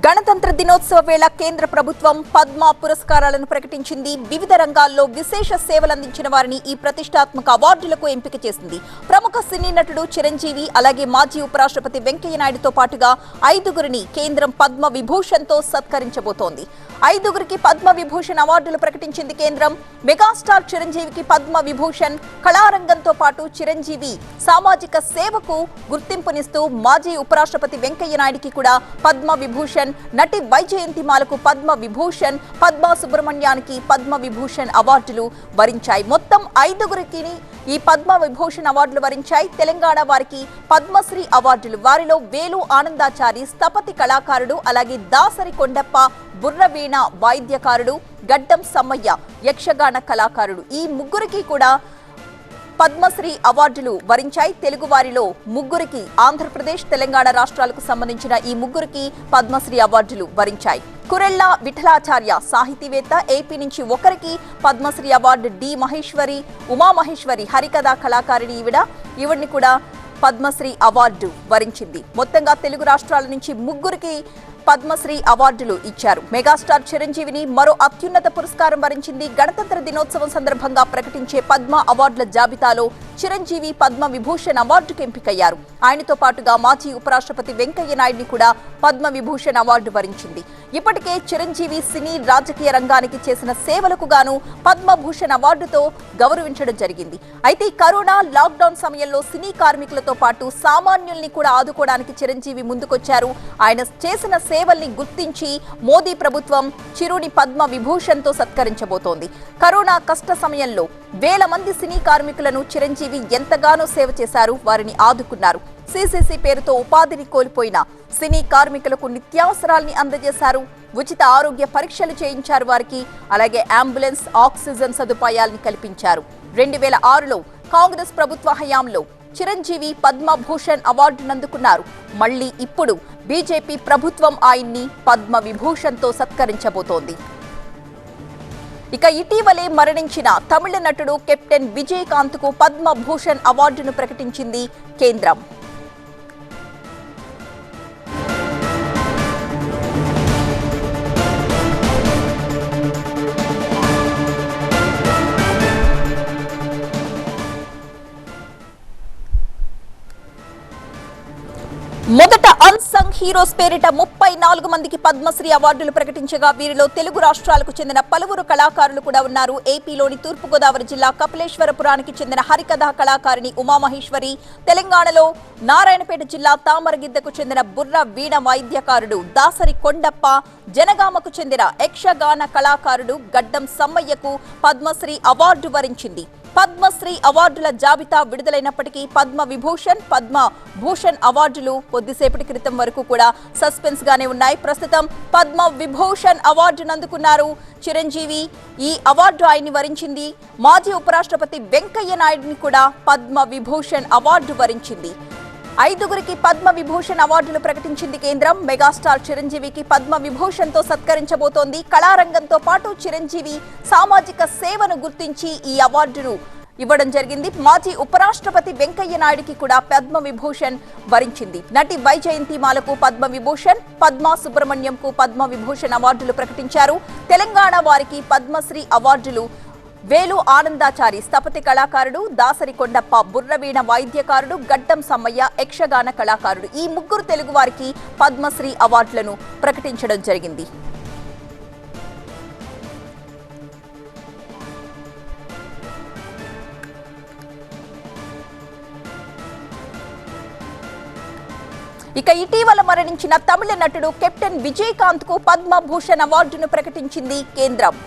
గణతంత్ర దినోత్సవ వేళ కేంద్ర ప్రభుత్వం పద్మ పురస్కారాలను ప్రకటించింది. వివిధ రంగాల్లో విశేష సేవలందించిన వారిని ఈ ప్రతిష్టాత్మక అవార్డులకు ఎంపిక చేసింది. ప్రముఖ సినీ నటుడు చిరంజీవి, అలాగే మాజీ ఉపరాష్ట్రపతి వెంకయ్య నాయుడుతో పాటుగా 5గురిని కేంద్రం పద్మ విభూషణ్తో సత్కరించబోతోంది. 5గురికి పద్మ విభూషణ్ అవార్డులు ప్రకటించింది కేంద్రం. మెగాస్టార్ చిరంజీవికి పద్మ విభూషణ్, కళారంగంతో పాటు చిరంజీవి సామాజిక సేవకు గుర్తింపునిస్తూ మాజీ ఉపరాష్ట్రపతి వెంకయ్య నాయుడుకి కూడా పద్మ విభూషణ్, నటి వైజయంతిమాలకు పద్మ విభూషణ్, పద్మా సుబ్రహ్మణ్యానికి పద్మ విభూషణ్ అవార్డులు వరించాయి. మొత్తం 5గురికి ఈ పద్మ విభూషణ్ అవార్డులు వరించాయి. తెలంగాణ వారికి పద్మశ్రీ అవార్డులు. వారిలో వేలు ఆనందాచారి స్థపతి కళాకారుడు, అలాగే దాసరి కొండప్ప బుర్రవీణ వాయిద్యకారుడు, గడ్డం సమ్మయ్య యక్షగాన కళాకారుడు, ఈ ముగ్గురికి కూడా పద్మశ్రీ అవార్డులు వరించాయి. తెలుగు వారిలో ముగ్గురికి, ఆంధ్రప్రదేశ్ తెలంగాణ రాష్ట్రాలకు సంబంధించిన ఈ ముగ్గురికి పద్మశ్రీ అవార్డులు వరించాయి. కురెళ్ళ విఠలాచార్య సాహితీవేత్త, ఏపీ నుంచి ఒకరికి పద్మశ్రీ అవార్డు. డి మహేశ్వరి, ఉమామహేశ్వరి హరికథా కళాకారిణి ఈవిడిని కూడా పద్మశ్రీ అవార్డు వరించింది. మొత్తంగా తెలుగు రాష్ట్రాల నుంచి ముగ్గురికి పద్మశ్రీ అవార్డులు ఇచ్చారు. మెగాస్టార్ చిరంజీవిని మరో అత్యున్నత పురస్కారం వరించింది. గణతంత్ర దినోత్సవం సందర్భంగా ప్రకటించే పద్మ అవార్డుల జాబితాలో చిరంజీవి పద్మ విభూషణ్ అవార్డుకు ఎంపికయ్యారు. ఆయనతో పాటుగా మాజీ ఉపరాష్ట్రపతి వెంకయ్య నాయుడిని కూడా పద్మ విభూషణ్ అవార్డు వరించింది. ఇప్పటికే చిరంజీవి సినీ రాజకీయ రంగానికి చేసిన సేవలకు గాను పద్మభూషణ్ అవార్డుతో గౌరవించడం జరిగింది. అయితే కరోనా లాక్డౌన్ సమయంలో సినీ కార్మికులతో పాటు సామాన్యుల్ని కూడా ఆదుకోవడానికి చిరంజీవి ముందుకొచ్చారు. ఆయన చేసిన సేవల్ని గుర్తించి మోదీ ప్రభుత్వం చిరుని పద్మ విభూషణ్తో సత్కరించబోతోంది. కరోనా కష్ట సమయంలో వేల మంది సినీ కార్మికులను చిరంజీవి ఎంతగానో సేవ చేశారు, వారిని ఆదుకున్నారు. సిసిసి పేరుతో ఉపాధిని కోల్పోయిన సినీ కార్మికులకు నిత్యావసరాల్ని అందజేశారు. ఉచిత ఆరోగ్య పరీక్షలు చేయించారు వారికి. అలాగే అంబులెన్స్, ఆక్సిజన్ సదుపాయాల్ని కల్పించారు. 2006లో కాంగ్రెస్ ప్రభుత్వ హయాంలో చిరంజీవి పద్మభూషణ్ అవార్డును అందుకున్నారు. మళ్లీ ఇప్పుడు బీజేపీ ప్రభుత్వం ఆయన్ని పద్మ విభూషణ్తో సత్కరించబోతోంది. ఇక ఇటీవలే మరణించిన తమిళ నటుడు కెప్టెన్ విజయకాంత్కు పద్మభూషణ్ అవార్డును ప్రకటించింది కేంద్రం. మొదట అన్సంగ్ హీరోస్ పేరిట 34 మందికి పద్మశ్రీ అవార్డులు ప్రకటించగా వీరిలో తెలుగు రాష్ట్రాలకు చెందిన పలువురు కళాకారులు కూడా ఉన్నారు. ఏపీలోని తూర్పుగోదావరి జిల్లా కపిలేశ్వరపురానికి చెందిన హరికథా కళాకారిణి ఉమామహేశ్వరి, తెలంగాణలో నారాయణపేట జిల్లా తామరగిద్దకు చెందిన బుర్ర వీణ వాయిద్యకారుడు దాసరి కొండప్ప, జనగామకు చెందిన యక్షగాన కళాకారుడు గడ్డం సమ్మయ్యకు పద్మశ్రీ అవార్డు వరించింది. పద్మశ్రీ అవార్డుల జాబితా విడుదలైనప్పటికీ పద్మ విభూషణ్, పద్మభూషణ్ అవార్డులు కొద్దిసేపటి క్రితం వరకు కూడా సస్పెన్స్ గానే ఉన్నాయి. ప్రస్తుతం పద్మ విభూషణ్ అవార్డును అందుకున్నారు చిరంజీవి. ఈ అవార్డు ఆయన్ని వరించింది. మాజీ ఉపరాష్ట్రపతి వెంకయ్య నాయుడిని కూడా పద్మ విభూషణ్ అవార్డు వరించింది. 5గురికి పద్మ విభూషణ్ అవార్డులు ప్రకటించింది కేంద్రం. మెగాస్టార్ చిరంజీవికి పద్మ విభూషణ్తో సత్కరించబోతోంది. కళారంగంతో పాటు చిరంజీవి సామాజిక సేవను గుర్తించి ఈ అవార్డును ఇవ్వడం జరిగింది. మాజీ ఉపరాష్ట్రపతి వెంకయ్య నాయుడికి కూడా పద్మ విభూషణ్ వరించింది. నటి వైజయంతిమాలకు పద్మ విభూషణ్, పద్మా సుబ్రహ్మణ్యంకు పద్మ విభూషణ్ అవార్డులు ప్రకటించారు. తెలంగాణ వారికి పద్మశ్రీ అవార్డులు. వేలు ఆనందాచారి స్థపతి కళాకారుడు, దాసరి కొండప్ప బుర్రవీణ వాయిద్యకారుడు, గడ్డం సమ్మయ్య యక్షగాన కళాకారుడు, ఈ ముగ్గురు తెలుగు వారికి పద్మశ్రీ అవార్డులను ప్రకటించడం జరిగింది. ఇక ఇటీవల మరణించిన తమిళ నటుడు కెప్టెన్ విజయకాంత్కు పద్మభూషణ్ అవార్డును ప్రకటించింది కేంద్రం.